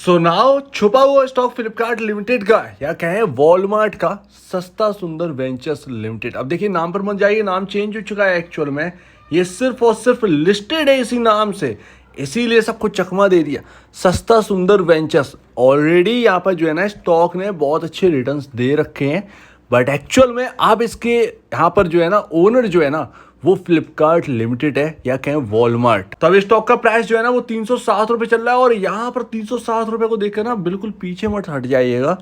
So now छुपा हुआ stock Flipkart limited का या कहें वॉलमार्ट का सस्ता सुंदर वेंचर्स लिमिटेड। अब देखिए नाम पर मत जाइए, नाम चेंज हो चुका है एक्चुअल में। ये सिर्फ और सिर्फ लिस्टेड है इसी नाम से, इसीलिए सबको चकमा दे दिया सस्ता सुंदर वेंचर्स। ऑलरेडी यहाँ पर जो है ना स्टॉक ने बहुत अच्छे रिटर्न्स दे रखे हैं, बट एक्चुअल में आप इसके यहाँ पर जो है ना ओनर जो है ना वो फ्लिपकार्ट लिमिटेड है या कहें वॉलमार्ट। तो अब स्टॉक का प्राइस जो है ना वो 307 रुपये चल रहा है और यहाँ पर 307 रुपये को देखकर ना बिल्कुल पीछे मत हट जाइएगा।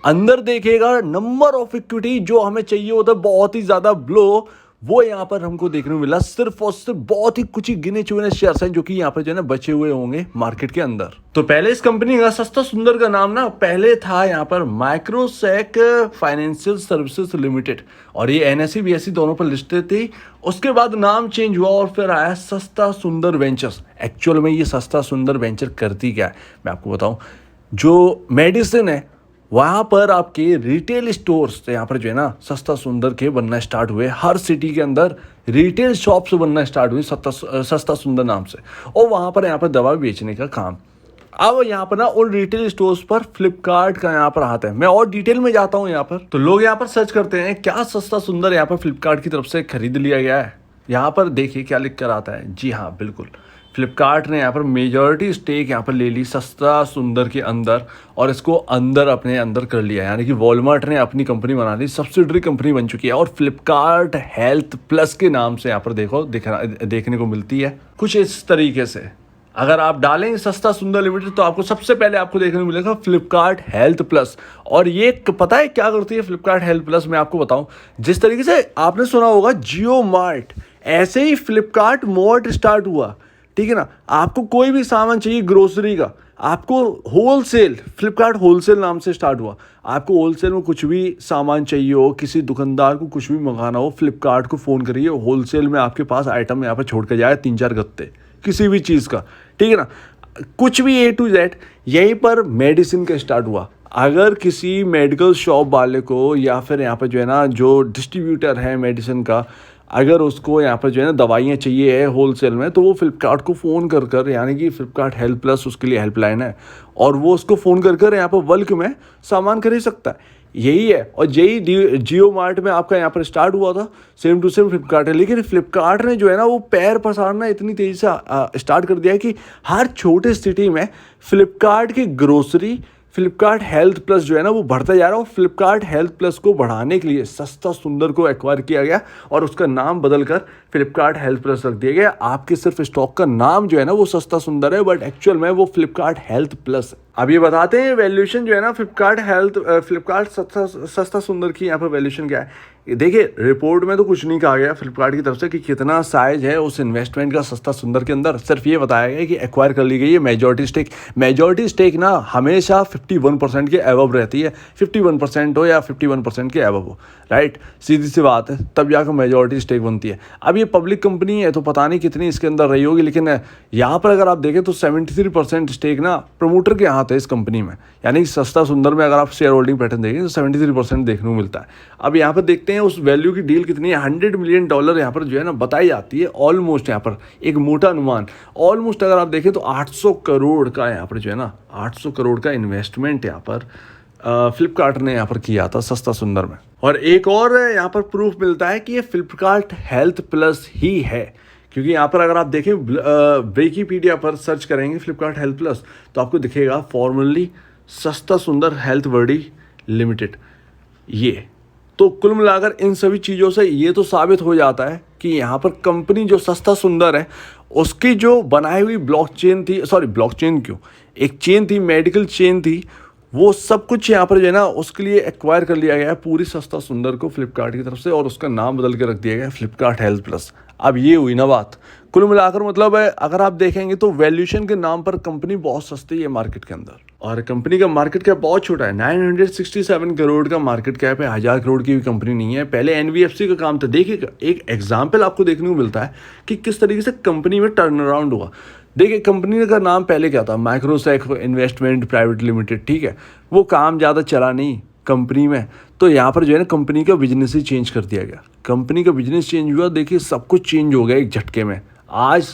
अंदर देखिएगा नंबर ऑफ इक्विटी जो हमें चाहिए होता है बहुत ही ज्यादा ब्लो, वो यहाँ पर हमको देखने को मिला। सिर्फ और सिर्फ बहुत ही कुछ ही गिने चुने शेयर्स हैं जो कि यहाँ पर जो है ना बचे हुए होंगे मार्केट के अंदर। तो पहले इस कंपनी का सस्ता सुंदर का नाम ना पहले था यहाँ पर माइक्रोसेक फाइनेंशियल सर्विसेज लिमिटेड और ये एनएसई बीएसई दोनों पर लिस्टेड थी। उसके बाद नाम चेंज हुआ और फिर आया सस्ता सुंदर वेंचर्स। एक्चुअल में ये सस्ता सुंदर वेंचर करती क्या है मैं आपको बताऊं। जो मेडिसिन है वहाँ पर आपके रिटेल स्टोर्स यहाँ पर जो है ना सस्ता सुंदर के बनना स्टार्ट हुए। हर सिटी के अंदर रिटेल शॉप्स बनना स्टार्ट हुई सस्ता सुंदर नाम से, और वहाँ पर यहाँ पर दवा बेचने का काम। अब यहाँ पर ना उन रिटेल स्टोर्स पर फ्लिपकार्ट का यहाँ पर हाथ है। मैं और डिटेल में जाता हूँ यहाँ पर, तो लोग यहाँ पर सर्च करते हैं क्या सस्ता सुंदर यहाँ पर फ्लिपकार्ट की तरफ से खरीद लिया गया है। यहाँ पर देखिए क्या लिख कर आता है। जी हाँ बिल्कुल, फ्लिपकार्ट ने यहाँ पर मेजॉरिटी स्टेक यहाँ पर ले ली सस्ता सुंदर के अंदर और इसको अंदर अपने अंदर कर लिया। यानी कि वॉलमार्ट ने अपनी कंपनी बना ली, सब्सिडरी कंपनी बन चुकी है और फ्लिपकार्ट हेल्थ प्लस के नाम से यहाँ पर देखने को मिलती है कुछ इस तरीके से। अगर आप डालेंगे सस्ता सुंदर लिमिटेड तो आपको सबसे पहले आपको देखने को मिलेगा फ्लिपकार्ट हेल्थ प्लस। और ये पता है क्या करती है फ्लिपकार्ट हेल्थ प्लस, मैं आपको बताऊं। जिस तरीके से आपने सुना होगा जियो मार्ट, ऐसे ही फ्लिपकार्ट मार्ट स्टार्ट हुआ, ठीक है ना। आपको कोई भी सामान चाहिए ग्रोसरी का, आपको होलसेल, फ्लिपकार्ट होलसेल नाम से स्टार्ट हुआ। आपको होलसेल में कुछ भी सामान चाहिए हो, किसी दुकानदार को कुछ भी मंगाना हो, फ्लिपकार्ट को फ़ोन करिए, होलसेल में आपके पास आइटम यहाँ पर छोड़ कर जाए 3-4 गत्ते किसी भी चीज़ का, ठीक है ना। कुछ भी A to Z। यहीं पर मेडिसिन का स्टार्ट हुआ। अगर किसी मेडिकल शॉप वाले को या फिर यहाँ पर जो है ना जो डिस्ट्रीब्यूटर है मेडिसिन का, अगर उसको यहाँ पर जो है ना दवाइयाँ चाहिए है होलसेल में, तो वो फ्लिपकार्ट को फ़ोन कर यानी कि फ्लिपकार्ट हेल्थ प्लस उसके लिए हेल्पलाइन है और वो उसको फ़ोन कर यहाँ पर बल्क में सामान खरीद सकता है। यही है और यही जियो मार्ट में आपका यहाँ पर स्टार्ट हुआ था। सेम टू सेम फ्लिपकार्ट है, लेकिन फ्लिपकार्ट ने जो है ना वो पैर पसारना इतनी तेज़ी से स्टार्ट कर दिया है कि हर छोटे सिटी में फ्लिपकार्ट की ग्रोसरी, फ्लिपकार्ट हेल्थ प्लस जो है ना वो बढ़ता जा रहा है। और फ्लिपकार्ट हेल्थ प्लस को बढ़ाने के लिए सस्ता सुंदर को एक्वायर किया गया और उसका नाम बदलकर फ्लिपकार्ट हेल्थ प्लस रख दिया गया। आपके सिर्फ स्टॉक का नाम जो है ना वो सस्ता सुंदर है, बट एक्चुअल में वो फ्लिपकार्ट हेल्थ प्लस है। अब ये बताते हैं वैल्यूएशन जो है ना फ्लिपकार्ट सस्ता सुंदर की यहाँ पर वैल्यूएशन क्या है। देखिए रिपोर्ट में तो कुछ नहीं कहा गया फ्लिपकार्ट की तरफ से कि कितना साइज है उस इन्वेस्टमेंट का सस्ता सुंदर के अंदर। सिर्फ ये बताया गया कि एक्वायर कर ली गई है मेजॉरिटी स्टेक ना हमेशा 51% के अबव रहती है। 51% हो या 51% के अबव हो, राइट, सीधी सी बात है, तब जाकर मेजॉरिटी स्टेक बनती है। अब ये पब्लिक कंपनी है तो पता नहीं कितनी इसके अंदर रही होगी, लेकिन यहाँ पर अगर आप देखें तो 73% स्टेक ना प्रमोटर के हाथ है इस कंपनी में। यानी सस्ता सुंदर में अगर आप शेयर होल्डिंग पैटर्न देखें तो 73% देखने को मिलता है। अब यहाँ पर देखते हैं उस वैल्यू की डील कितनी है। $100 मिलियन यहाँ पर जो है ना बताई जाती है। ऑलमोस्ट यहाँ पर एक मोटा अनुमान, ऑलमोस्ट अगर आप देखें तो 800 करोड़ का यहाँ पर जो है ना 800 करोड़ का इन्वेस्टमेंट यहाँ पर फ्लिपकार्ट ने यहाँ पर किया था सस्ता सुंदर में। और एक और यहाँ पर प्रूफ मिलता है कि ये फ्लिपकार्ट हेल्थ प्लस ही है, क्योंकि यहाँ पर अगर आप देखें विकिपीडिया पर सर्च करेंगे फ्लिपकार्ट हेल्थ प्लस तो आपको दिखेगा फॉर्मली सस्ता सुंदर हेल्थ वर्डी लिमिटेड। ये तो कुल मिलाकर इन सभी चीज़ों से ये तो साबित हो जाता है कि यहाँ पर कंपनी जो सस्ता सुंदर है उसकी जो बनाई हुई ब्लॉकचेन थी, सॉरी ब्लॉकचेन क्यों, एक चेन थी, मेडिकल चेन थी, वो सब कुछ यहाँ पर जो है ना उसके लिए एक्वायर कर लिया गया है पूरी सस्ता सुंदर को फ्लिपकार्ट की तरफ से और उसका नाम बदल के रख दिया गया है फ्लिपकार्ट हेल्थ प्लस। अब ये हुई ना बात। कुल मिलाकर मतलब है अगर आप देखेंगे तो वैल्यूएशन के नाम पर कंपनी बहुत सस्ती है मार्केट के अंदर और कंपनी का मार्केट कैप बहुत छोटा है। 967 करोड़ का मार्केट कैप है, 1000 करोड़ की भी कंपनी नहीं है। पहले एनबीएफसी का काम था। देखिए एक एग्जाम्पल आपको देखने को मिलता है कि किस तरीके से कंपनी में टर्न अराउंड हुआ। देखिए कंपनी का नाम पहले क्या था, माइक्रोसेक इन्वेस्टमेंट प्राइवेट लिमिटेड, ठीक है। वो काम ज़्यादा चला नहीं कंपनी में, तो यहाँ पर जो है ना कंपनी का बिजनेस ही चेंज कर दिया गया। कंपनी का बिजनेस चेंज हुआ, देखिए सब कुछ चेंज हो गया एक झटके में। आज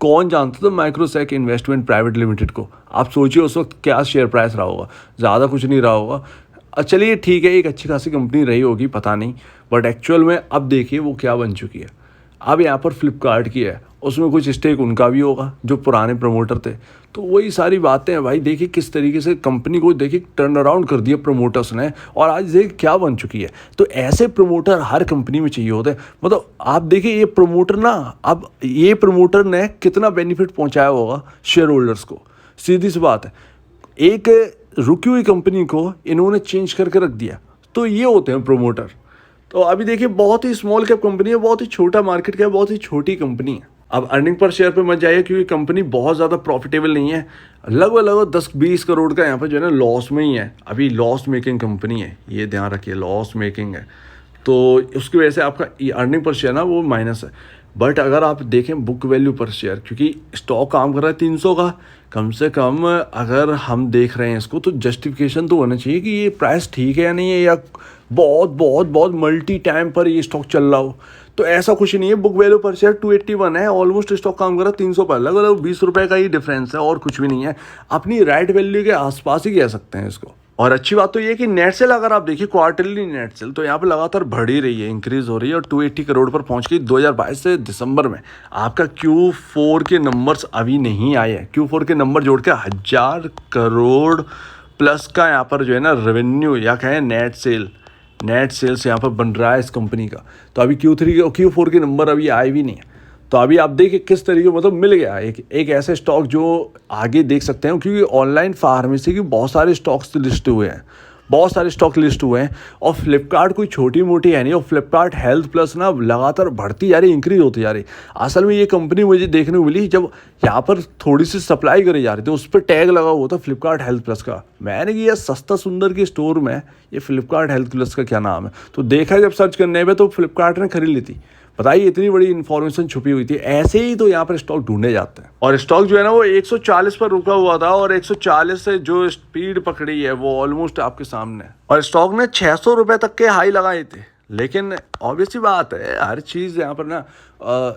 कौन जानता था माइक्रोसैक इन्वेस्टमेंट प्राइवेट लिमिटेड को। आप सोचिए उस वक्त क्या शेयर प्राइस रहा होगा, ज़्यादा कुछ नहीं रहा होगा। चलिए ठीक है, एक अच्छी खासी कंपनी रही होगी, पता नहीं, बट एक्चुअल में अब देखिए वो क्या बन चुकी है। अब यहाँ पर फ्लिपकार्ट की है, उसमें कुछ स्टेक उनका भी होगा जो पुराने प्रमोटर थे। तो वही सारी बातें हैं भाई। देखिए किस तरीके से कंपनी को देखिए टर्न अराउंड कर दिया प्रमोटर्स ने, और आज देखिए क्या बन चुकी है। तो ऐसे प्रमोटर हर कंपनी में चाहिए होते हैं। मतलब आप देखिए ये प्रमोटर ना, अब ये प्रमोटर ने कितना बेनिफिट पहुंचाया होगा शेयर होल्डर्स को। सीधी सी बात है, एक रुकी हुई कंपनी को इन्होंने चेंज करके रख दिया। तो ये होते हैं प्रमोटर। तो अभी देखिए बहुत ही स्मॉल कैप कंपनी है, बहुत ही छोटा मार्केट कैप, बहुत ही छोटी कंपनी है। अब अर्निंग पर शेयर पे मत जाइए क्योंकि कंपनी बहुत ज़्यादा प्रॉफिटेबल नहीं है। लगभग 10-20 करोड़ का यहाँ पर जो है ना लॉस में ही है। अभी लॉस मेकिंग कंपनी है, ये ध्यान रखिए, लॉस मेकिंग है। तो उसकी वजह से आपका अर्निंग पर शेयर ना वो माइनस है। बट अगर आप देखें बुक वैल्यू पर शेयर, क्योंकि स्टॉक काम कर रहा है 300 का, कम से कम अगर हम देख रहे हैं इसको तो जस्टिफिकेशन तो होना चाहिए कि ये प्राइस ठीक है या नहीं है, या बहुत बहुत बहुत मल्टी टाइम पर ये स्टॉक चल रहा हो। तो ऐसा कुछ नहीं है। बुक वैल्यू पर शेयर 281 है, ऑलमोस्ट स्टॉक काम कर रहा है 300 पर, लगभग 20 रुपये का ही डिफरेंस है और कुछ भी नहीं है। अपनी राइट वैल्यू के आसपास ही कह सकते हैं इसको। और अच्छी बात तो ये कि नेट सेल अगर आप देखिए क्वार्टरली नेट सेल तो यहाँ पे लगातार बढ़ ही रही है, इंक्रीज हो रही है और 280 करोड़ पर पहुंच गई 2022 से दिसंबर में। आपका Q4 के नंबर्स अभी नहीं आए हैं। Q4 के नंबर जोड़ के 1000 करोड़ प्लस का यहाँ पर जो है ना रेवेन्यू या कहें नेट सेल्स यहाँ पर बन रहा है इस कंपनी का। तो अभी Q4 के नंबर अभी आए भी नहीं है। तो अभी आप देखिए किस तरीके मतलब मिल गया एक ऐसे स्टॉक जो आगे देख सकते हैं, क्योंकि ऑनलाइन फार्मेसी के बहुत सारे स्टॉक्स लिस्ट हुए हैं, बहुत सारे स्टॉक लिस्ट हुए हैं। और फ्लिपकार्ट कोई छोटी मोटी है नहीं, और फ्लिपकार्ट हेल्थ प्लस ना लगातार बढ़ती जा रही, इंक्रीज होती जा रही। असल में ये कंपनी मुझे देखने को मिली जब यहाँ पर थोड़ी सी सप्लाई करी जा रही थी, उस पर टैग लगा हुआ था फ्लिपकार्ट हेल्थ प्लस का। मैंने कि यार सस्ता सुंदर के स्टोर में ये फ्लिपकार्ट हेल्थ प्लस का क्या नाम है, तो देखा जब सर्च करने में तो फ्लिपकार्ट ने खरीद ली थी। बताइए इतनी बड़ी इन्फॉर्मेशन छुपी हुई थी। ऐसे ही तो यहाँ पर स्टॉक ढूंढे जाते हैं। और स्टॉक जो है ना वो 140 पर रुका हुआ था, और 140 से जो स्पीड पकड़ी है वो ऑलमोस्ट आपके सामने है। और स्टॉक ने 600 रुपये तक के हाई लगाए थे। लेकिन ऑब्वियसली बात है, हर चीज़ यहाँ पर ना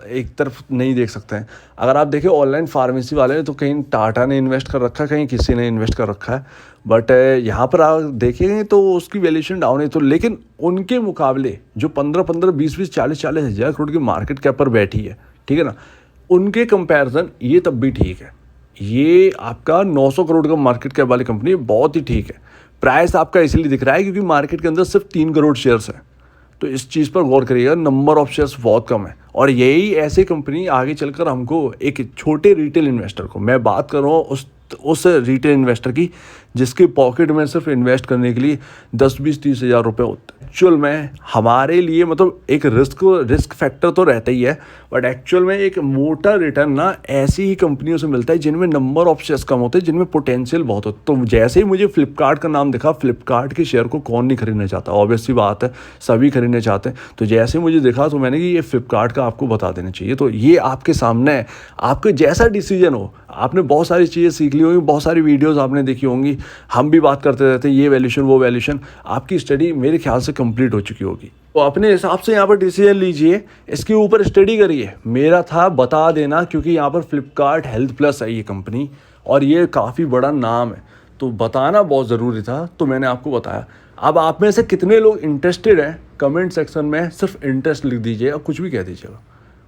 एक तरफ नहीं देख सकते हैं। अगर आप देखें ऑनलाइन फार्मेसी वाले तो कहीं टाटा ने इन्वेस्ट कर रखा है, कहीं किसी ने इन्वेस्ट कर रखा है, बट यहाँ पर आप देखेंगे तो उसकी वैल्यूएशन डाउन है। तो लेकिन उनके मुकाबले जो 15-15, 20-20, 40-40 हज़ार करोड़ की मार्केट कैप पर बैठी है, ठीक है ना, उनके कंपैरिजन ये तब भी ठीक है। ये आपका 900 करोड़ का मार्केट कैप वाली कंपनी बहुत ही ठीक है। प्राइस आपका इसलिए दिख रहा है क्योंकि मार्केट के अंदर सिर्फ 3 करोड़ शेयर्स हैं। तो इस चीज़ पर गौर करिएगा, नंबर ऑफ शेयर्स बहुत कम है। और यही ऐसी कंपनी आगे चलकर हमको एक छोटे रिटेल इन्वेस्टर को, मैं बात कर रहा हूँ उस रिटेल इन्वेस्टर की जिसके पॉकेट में सिर्फ इन्वेस्ट करने के लिए 10-20-30 हज़ार रुपये होते हैं। एक्चुअल में हमारे लिए मतलब एक रिस्क फैक्टर तो रहता ही है, बट एक्चुअल में एक मोटा रिटर्न ना ऐसी ही कंपनियों से मिलता है जिनमें नंबर ऑफ शेयर्स कम होते हैं, जिनमें पोटेंशियल बहुत होता है। तो जैसे ही मुझे फ्लिपकार्ट का नाम दिखा, फ्लिपकार्ट के शेयर को कौन नहीं खरीदना चाहता, ऑब्वियसली बात है सभी खरीदना चाहते हैं। तो जैसे मुझे दिखा तो मैंने कि ये फ्लिपकार्ट का आपको बता देना चाहिए। तो ये आपके सामने है, आपके जैसा डिसीजन हो। आपने बहुत सारी चीज़ें सीख ली होंगी, बहुत सारी वीडियोस आपने देखी होंगी, हम भी बात करते रहते हैं ये वैल्यूएशन वो वैल्यूएशन। आपकी स्टडी मेरे ख्याल से कंप्लीट हो चुकी होगी। तो अपने हिसाब से यहाँ पर डिसीजन लीजिए, इसके ऊपर स्टडी करिए। मेरा था बता देना क्योंकि यहाँ पर फ्लिपकार्ट हेल्थ प्लस है ये कंपनी और ये काफ़ी बड़ा नाम है, तो बताना बहुत ज़रूरी था, तो मैंने आपको बताया। अब आप में से कितने लोग इंटरेस्टेड हैं कमेंट सेक्शन में सिर्फ इंटरेस्ट लिख दीजिए और कुछ भी कह दीजिएगा,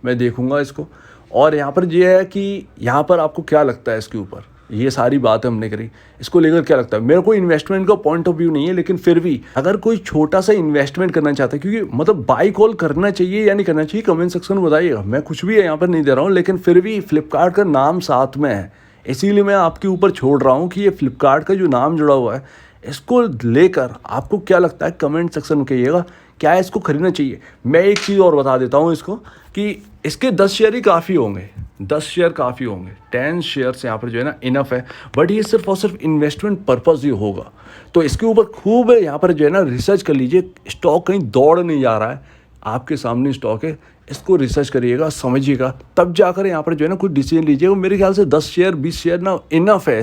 मैं देखूंगा इसको। और यहाँ पर ये है कि यहाँ पर आपको क्या लगता है इसके ऊपर, ये सारी बातें हमने करी, इसको लेकर क्या लगता है। मेरे को इन्वेस्टमेंट का पॉइंट ऑफ व्यू नहीं है, लेकिन फिर भी अगर कोई छोटा सा इन्वेस्टमेंट करना चाहता है, क्योंकि मतलब बाई कॉल करना चाहिए या नहीं करना चाहिए कमेंट सेक्शन में बताइएगा। मैं कुछ भी यहाँ पर नहीं दे रहा हूँ, लेकिन फिर भी फ्लिपकार्ट का नाम साथ में है, इसीलिए मैं आपके ऊपर छोड़ रहा हूँ कि ये फ्लिपकार्ट का जो नाम जुड़ा हुआ है इसको लेकर आपको क्या लगता है कमेंट सेक्शन में कहिएगा। क्या इसको खरीदना चाहिए। मैं एक चीज़ और बता देता हूँ इसको कि इसके 10 शेयर ही काफ़ी होंगे, 10 शेयर काफ़ी होंगे, 10 शेयर्स यहाँ पर जो है ना इनफ है। बट ये सिर्फ और सिर्फ इन्वेस्टमेंट पर्पज़ ही होगा, तो इसके ऊपर खूब यहाँ पर जो है ना रिसर्च कर लीजिए। स्टॉक कहीं दौड़ नहीं जा रहा है, आपके सामने स्टॉक है, इसको रिसर्च करिएगा, समझिएगा, तब जाकर यहाँ पर जो है ना कुछ डिसीजन लीजिएगा। मेरे ख्याल से 10 शेयर 20 शेयर ना इनफ है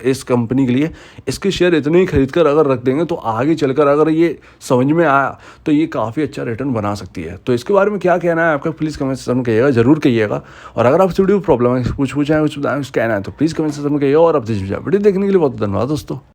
इस कंपनी के लिए। इसके शेयर इतने ही खरीद कर अगर रख देंगे तो आगे चलकर अगर ये समझ में आया तो ये काफ़ी अच्छा रिटर्न बना सकती है। तो इसके बारे में क्या कहना है आपका, प्लीज़ कमेंट सेक्शन में कहिएगा, जरूर कहिएगा। और अगर आप वीडियो प्रॉब्लम है, कुछ पूछना है, कुछ कहना है तो प्लीज़ कमेंट सेक्शन में कहिएगा। और अब वीडियो देखने के लिए बहुत धन्यवाद दोस्तों।